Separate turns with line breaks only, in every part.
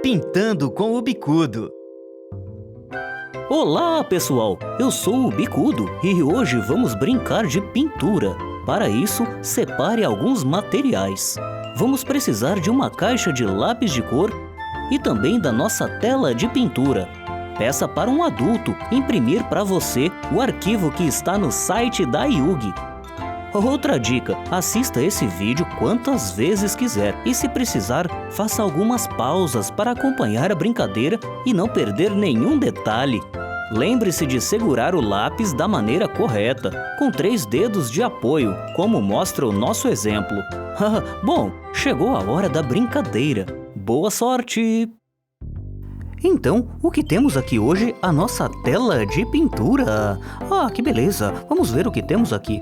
Pintando com o Bicudo.
Olá, pessoal! Eu sou o Bicudo e hoje vamos brincar de pintura. Para isso, separe alguns materiais. Vamos precisar de uma caixa de lápis de cor e também da nossa tela de pintura. Peça para um adulto imprimir para você o arquivo que está no site da Yugi. Outra dica, assista esse vídeo quantas vezes quiser e, se precisar, faça algumas pausas para acompanhar a brincadeira e não perder nenhum detalhe. Lembre-se de segurar o lápis da maneira correta, com 3 dedos de apoio, como mostra o nosso exemplo. Bom, chegou a hora da brincadeira. Boa sorte! Então, o que temos aqui hoje? A nossa tela de pintura. Que beleza! Vamos ver o que temos aqui.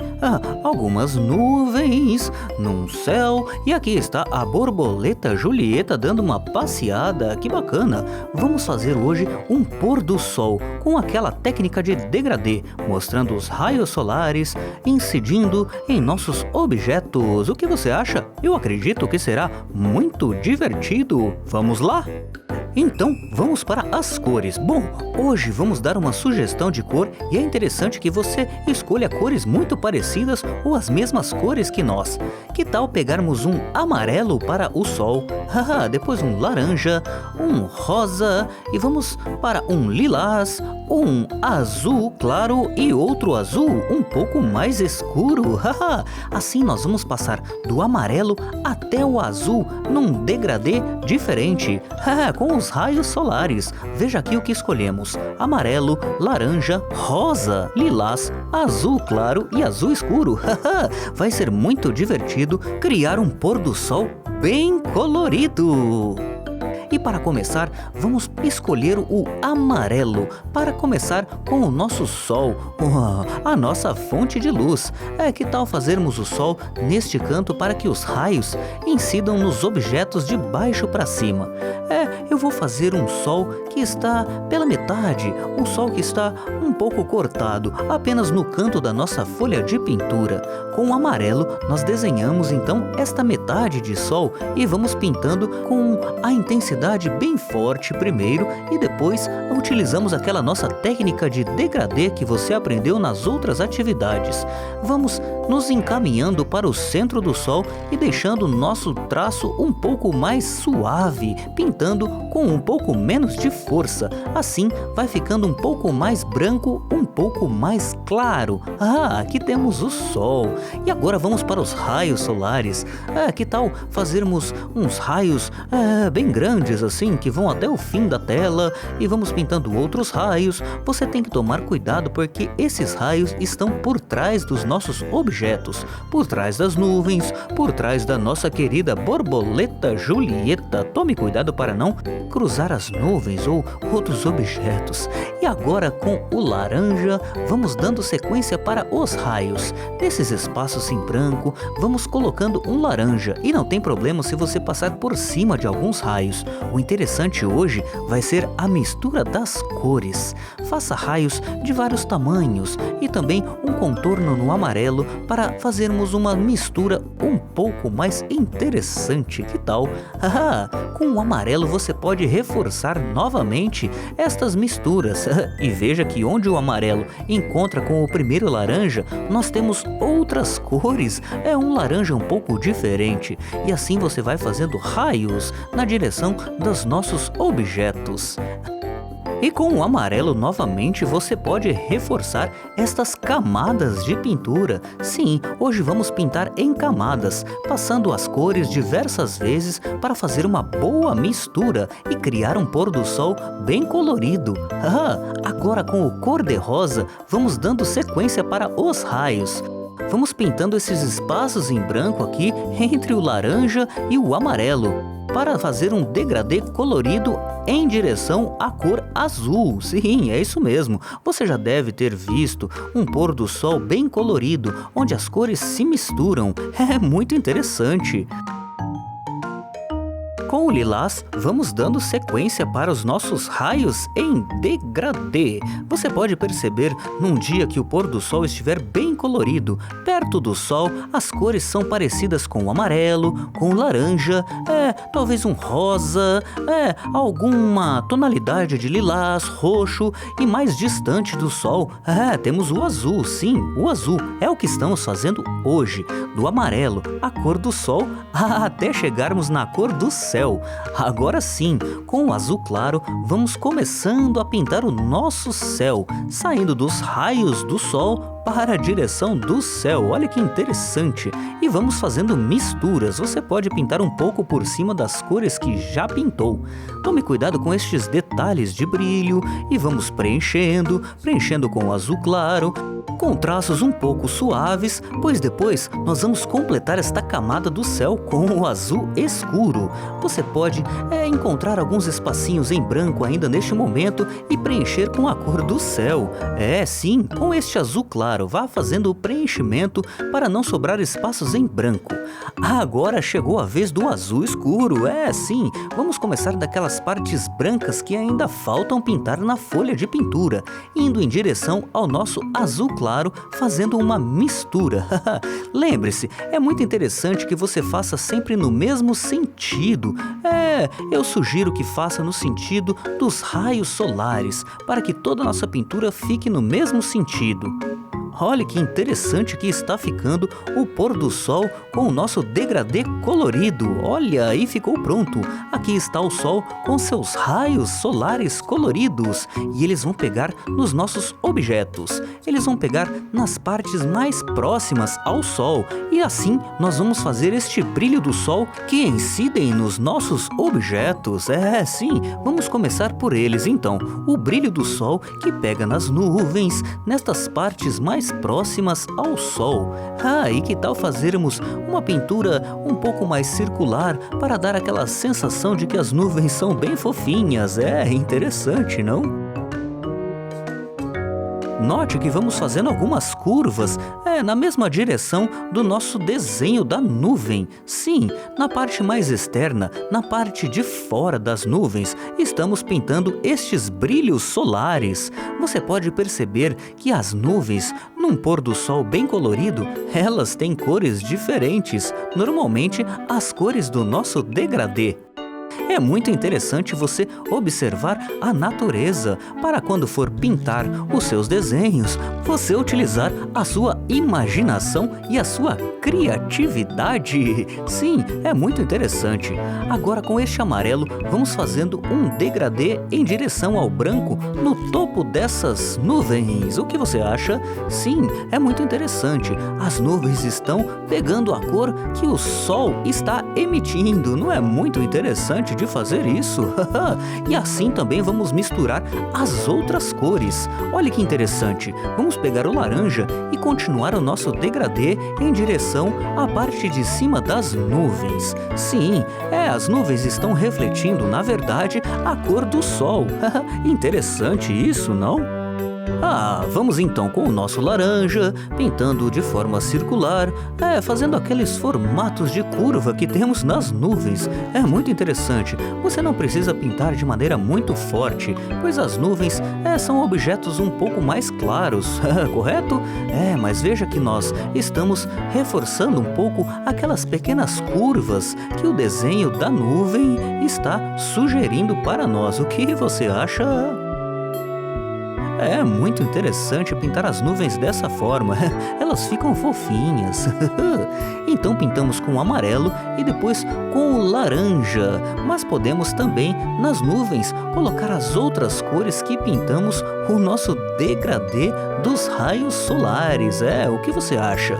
Algumas nuvens num céu. E aqui está a borboleta Julieta dando uma passeada. Que bacana! Vamos fazer hoje um pôr do sol com aquela técnica de degradê, mostrando os raios solares incidindo em nossos objetos. O que você acha? Eu acredito que será muito divertido. Vamos lá? Então, vamos para as cores. Bom, hoje vamos dar uma sugestão de cor e é interessante que você escolha cores muito parecidas ou as mesmas cores que nós. Que tal pegarmos um amarelo para o sol, depois um laranja, um rosa e vamos para um lilás, um azul claro e outro azul um pouco mais escuro. Assim nós vamos passar do amarelo até o azul num degradê diferente, com os raios solares. Veja aqui o que escolhemos: amarelo, laranja, rosa, lilás, azul claro e azul escuro. Vai ser muito divertido criar um pôr do sol bem colorido. E para começar, vamos escolher o amarelo para começar com o nosso sol, a nossa fonte de luz. Que tal fazermos o sol neste canto para que os raios incidam nos objetos de baixo para cima? Eu vou fazer um sol que está pela metade, um sol que está um pouco cortado, apenas no canto da nossa folha de pintura. Com o amarelo, nós desenhamos então esta metade de sol e vamos pintando com a intensidade bem forte primeiro e depois utilizamos aquela nossa técnica de degradê que você aprendeu nas outras atividades. Vamos nos encaminhando para o centro do sol e deixando o nosso traço um pouco mais suave, pintando com um pouco menos de força. Assim vai ficando um pouco mais branco, um pouco mais claro. Aqui temos o sol. E agora vamos para os raios solares. Que tal fazermos uns raios bem grandes assim, que vão até o fim da tela, e vamos pintando outros raios. Você tem que tomar cuidado porque esses raios estão por trás dos nossos objetos, por trás das nuvens, por trás da nossa querida borboleta Julieta. Tome cuidado para não cruzar as nuvens ou outros objetos. E agora com o laranja, vamos dando sequência para os raios. Nesses espaços em branco, vamos colocando um laranja, e não tem problema se você passar por cima de alguns raios. O interessante hoje vai ser a mistura das cores. Faça raios de vários tamanhos e também um contorno no amarelo para fazermos uma mistura um pouco mais interessante. Que tal? Com o amarelo você pode reforçar novamente estas misturas. E veja que onde o amarelo encontra com o primeiro laranja, nós temos outras cores. É um laranja um pouco diferente. E assim você vai fazendo raios na direção dos nossos objetos. E com o amarelo novamente você pode reforçar estas camadas de pintura. Sim, hoje vamos pintar em camadas, passando as cores diversas vezes para fazer uma boa mistura e criar um pôr do sol bem colorido. Agora com o cor-de-rosa vamos dando sequência para os raios. Vamos pintando esses espaços em branco aqui entre o laranja e o amarelo para fazer um degradê colorido em direção à cor azul. Sim, é isso mesmo. Você já deve ter visto um pôr do sol bem colorido, onde as cores se misturam. É muito interessante. Com o lilás, vamos dando sequência para os nossos raios em degradê. Você pode perceber, num dia que o pôr do sol estiver bem colorido, perto do sol, as cores são parecidas com o amarelo, com o laranja, talvez um rosa, alguma tonalidade de lilás, roxo, e mais distante do sol, temos o azul. Sim, o azul é o que estamos fazendo hoje, do amarelo, a cor do sol, até chegarmos na cor do céu. Agora sim, com o azul claro, vamos começando a pintar o nosso céu, saindo dos raios do sol para a direção do céu. Olha que interessante! E vamos fazendo misturas. Você pode pintar um pouco por cima das cores que já pintou. Tome cuidado com estes detalhes de brilho e vamos preenchendo com o azul claro, com traços um pouco suaves, pois depois nós vamos completar esta camada do céu com o azul escuro. Você pode encontrar alguns espacinhos em branco ainda neste momento e preencher com a cor do céu. Sim, com este azul claro, vá fazendo o preenchimento para não sobrar espaços em branco. Agora chegou a vez do azul escuro. Sim, vamos começar daquelas partes brancas que ainda faltam pintar na folha de pintura, indo em direção ao nosso azul claro, fazendo uma mistura. Lembre-se, é muito interessante que você faça sempre no mesmo sentido. Eu sugiro que faça no sentido dos raios solares, para que toda a nossa pintura fique no mesmo sentido. Olha que interessante que está ficando o pôr do sol com o nosso degradê colorido. Olha, aí ficou pronto. Aqui está o sol com seus raios solares coloridos. E eles vão pegar nos nossos objetos. Eles vão pegar nas partes mais próximas ao sol. E assim nós vamos fazer este brilho do sol que incidem nos nossos objetos. Sim, vamos começar por eles então. O brilho do sol que pega nas nuvens, nestas partes mais próximas ao sol. E que tal fazermos uma pintura um pouco mais circular para dar aquela sensação de que as nuvens são bem fofinhas? Interessante, não? Note que vamos fazendo algumas curvas, na mesma direção do nosso desenho da nuvem. Sim, na parte mais externa, na parte de fora das nuvens, estamos pintando estes brilhos solares. Você pode perceber que as nuvens, num pôr do sol bem colorido, elas têm cores diferentes, normalmente as cores do nosso degradê. É muito interessante você observar a natureza para quando for pintar os seus desenhos, você utilizar a sua imaginação e a sua criatividade. Sim, é muito interessante. Agora com este amarelo, vamos fazendo um degradê em direção ao branco no topo dessas nuvens. O que você acha? Sim, é muito interessante. As nuvens estão pegando a cor que o sol está emitindo. Não é muito interessante de fazer isso? E assim também vamos misturar as outras cores. Olha que interessante. Vamos pegar o laranja e continuar o nosso degradê em direção à parte de cima das nuvens. Sim, as nuvens estão refletindo, na verdade, a cor do sol. Interessante isso, não? Vamos então com o nosso laranja, pintando de forma circular, fazendo aqueles formatos de curva que temos nas nuvens. É muito interessante. Você não precisa pintar de maneira muito forte, pois as nuvens são objetos um pouco mais claros, correto? Mas veja que nós estamos reforçando um pouco aquelas pequenas curvas que o desenho da nuvem está sugerindo para nós. O que você acha? É muito interessante pintar as nuvens dessa forma, elas ficam fofinhas. Então pintamos com o amarelo e depois com o laranja, mas podemos também nas nuvens colocar as outras cores que pintamos o nosso degradê dos raios solares. O que você acha?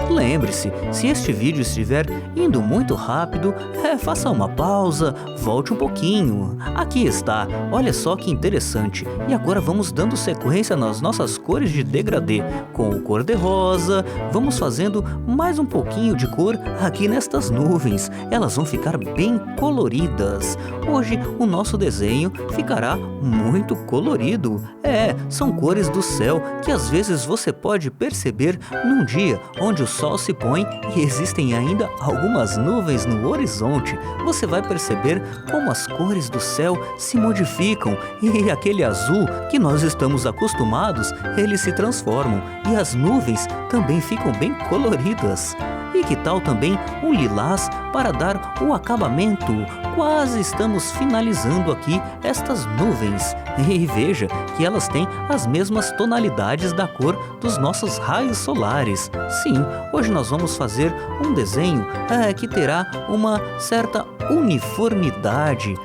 Lembre-se, se este vídeo estiver indo muito rápido, faça uma pausa, volte um pouquinho. Aqui está, olha só que interessante. E agora vamos dando sequência nas nossas cores de degradê. Com o cor-de-rosa, vamos fazendo mais um pouquinho de cor aqui nestas nuvens. Elas vão ficar bem coloridas. Hoje o nosso desenho ficará muito colorido. São cores do céu que às vezes você pode perceber num dia onde o sol sol se põe e existem ainda algumas nuvens no horizonte, você vai perceber como as cores do céu se modificam e aquele azul que nós estamos acostumados, eles se transformam e as nuvens também ficam bem coloridas. E que tal também um lilás para dar o acabamento? Quase estamos finalizando aqui estas nuvens. E veja que elas têm as mesmas tonalidades da cor dos nossos raios solares. Sim, hoje nós vamos fazer um desenho que terá uma certa uniformidade.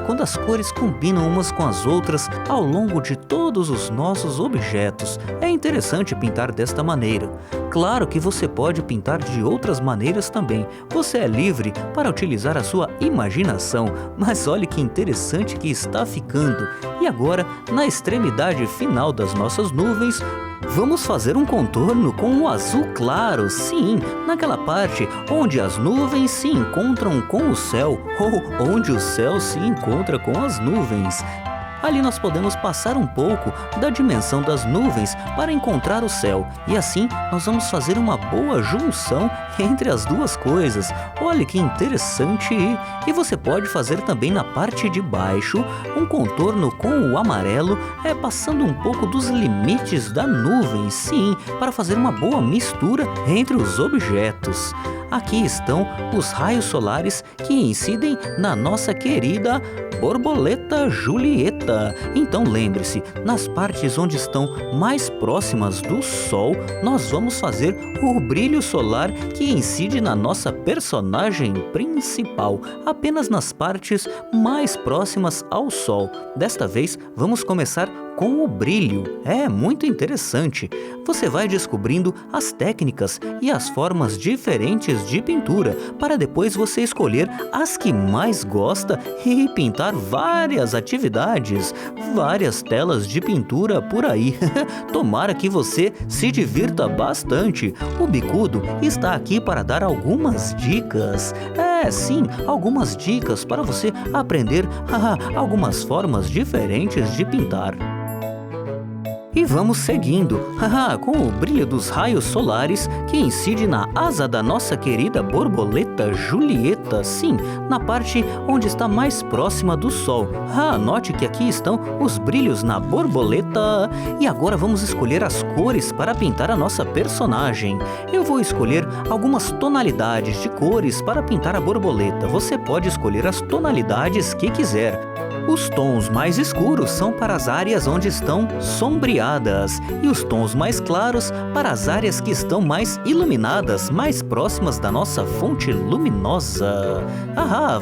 Quando as cores combinam umas com as outras ao longo de todos os nossos objetos. É interessante pintar desta maneira. Claro que você pode pintar de outras maneiras também. Você é livre para utilizar a sua imaginação, mas olhe que interessante que está ficando. E agora, na extremidade final das nossas nuvens, vamos fazer um contorno com o azul claro, sim, naquela parte onde as nuvens se encontram com o céu, ou onde o céu se encontra com as nuvens. Ali nós podemos passar um pouco da dimensão das nuvens para encontrar o céu. E assim nós vamos fazer uma boa junção entre as duas coisas. Olha que interessante! E você pode fazer também na parte de baixo um contorno com o amarelo, passando um pouco dos limites da nuvem, sim, para fazer uma boa mistura entre os objetos. Aqui estão os raios solares que incidem na nossa querida borboleta Julieta. Então lembre-se, nas partes onde estão mais próximas do Sol, nós vamos fazer o brilho solar que incide na nossa personagem principal, apenas nas partes mais próximas ao Sol. Desta vez, vamos começar com o brilho. É muito interessante. Você vai descobrindo as técnicas e as formas diferentes de pintura para depois você escolher as que mais gosta e pintar várias atividades, várias telas de pintura por aí. Tomara que você se divirta bastante. O Bicudo está aqui para dar algumas dicas. Sim, algumas dicas para você aprender algumas formas diferentes de pintar. E vamos seguindo, com o brilho dos raios solares que incide na asa da nossa querida borboleta Julieta, sim, na parte onde está mais próxima do Sol. Note que aqui estão os brilhos na borboleta. E agora vamos escolher as cores para pintar a nossa personagem. Eu vou escolher algumas tonalidades de cores para pintar a borboleta. Você pode escolher as tonalidades que quiser. Os tons mais escuros são para as áreas onde estão sombreadas e os tons mais claros para as áreas que estão mais iluminadas, mais próximas da nossa fonte luminosa.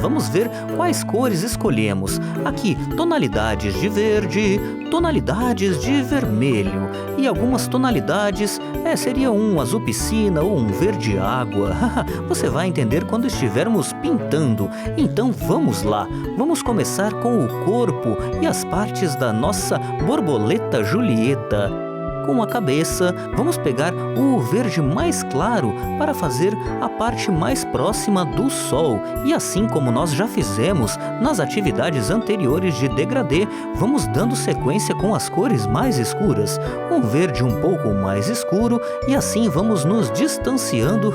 Vamos ver quais cores escolhemos. Aqui, tonalidades de verde, tonalidades de vermelho e algumas tonalidades, seria um azul piscina ou um verde água. Você vai entender quando estivermos pintando. Então vamos lá, vamos começar com o corpo e as partes da nossa borboleta Julieta. Com a cabeça, vamos pegar o verde mais claro para fazer a parte mais próxima do Sol. E assim como nós já fizemos nas atividades anteriores de degradê, vamos dando sequência com as cores mais escuras. Um verde um pouco mais escuro e assim vamos nos distanciando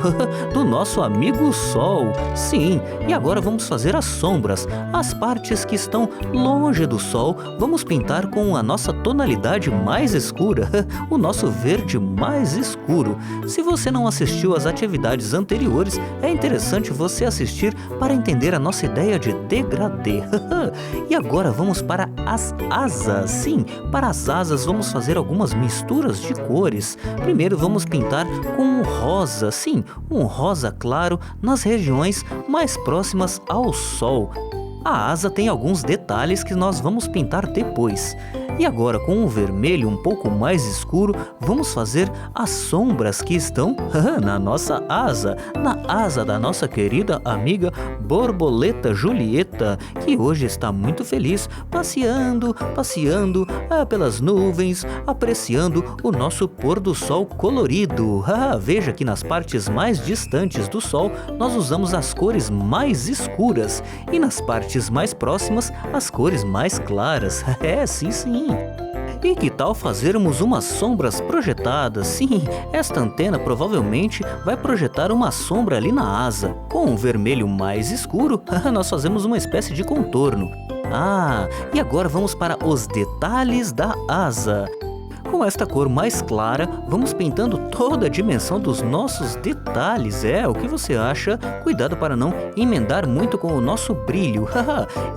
do nosso amigo Sol. Sim, e agora vamos fazer as sombras. As partes que estão longe do Sol, vamos pintar com a nossa tonalidade mais escura. O nosso verde mais escuro. Se você não assistiu às atividades anteriores, é interessante você assistir para entender a nossa ideia de degradê. E agora vamos para as asas. Sim, para as asas vamos fazer algumas misturas de cores. Primeiro vamos pintar com um rosa, sim, um rosa claro nas regiões mais próximas ao Sol. A asa tem alguns detalhes que nós vamos pintar depois. E agora, com o vermelho um pouco mais escuro, vamos fazer as sombras que estão na nossa asa, na asa da nossa querida amiga borboleta Julieta, que hoje está muito feliz, passeando pelas nuvens, apreciando o nosso pôr do sol colorido. Veja que nas partes mais distantes do sol, nós usamos as cores mais escuras e nas partes mais próximas, as cores mais claras. Sim. E que tal fazermos umas sombras projetadas? Sim, esta antena provavelmente vai projetar uma sombra ali na asa. Com um vermelho mais escuro, nós fazemos uma espécie de contorno. E agora vamos para os detalhes da asa. Com esta cor mais clara, vamos pintando toda a dimensão dos nossos detalhes. O que você acha? Cuidado para não emendar muito com o nosso brilho.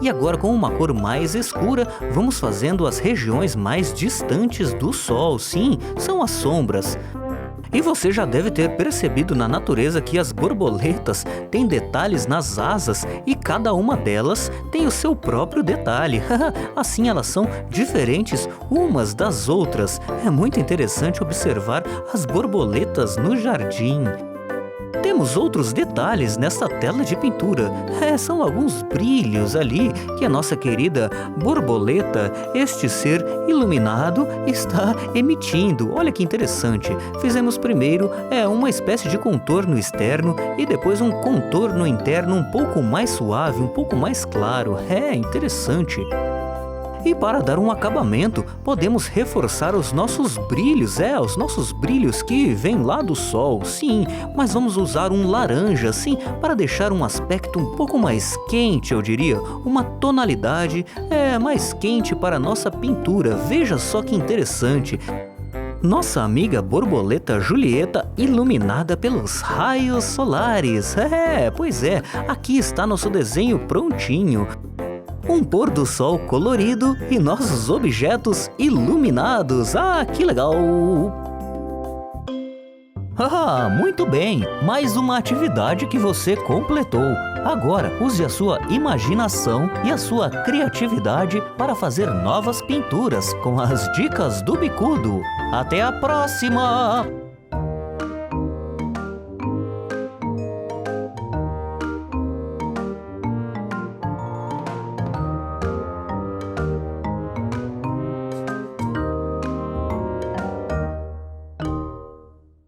E agora com uma cor mais escura, vamos fazendo as regiões mais distantes do sol. Sim, são as sombras. E você já deve ter percebido na natureza que as borboletas têm detalhes nas asas e cada uma delas tem o seu próprio detalhe. Assim elas são diferentes umas das outras. É muito interessante observar as borboletas no jardim. Temos outros detalhes nesta tela de pintura. São alguns brilhos ali que a nossa querida borboleta, este ser iluminado, está emitindo. Olha que interessante. Fizemos primeiro uma espécie de contorno externo e depois um contorno interno um pouco mais suave, um pouco mais claro. Interessante. E para dar um acabamento, podemos reforçar os nossos brilhos, os nossos brilhos que vêm lá do sol, sim, mas vamos usar um laranja, sim, para deixar um aspecto um pouco mais quente, eu diria, uma tonalidade mais quente para a nossa pintura. Veja só que interessante. Nossa amiga borboleta Julieta iluminada pelos raios solares. Pois é, aqui está nosso desenho prontinho. Um pôr do sol colorido e nossos objetos iluminados. Que legal! Muito bem! Mais uma atividade que você completou. Agora, use a sua imaginação e a sua criatividade para fazer novas pinturas com as dicas do Bicudo. Até a próxima!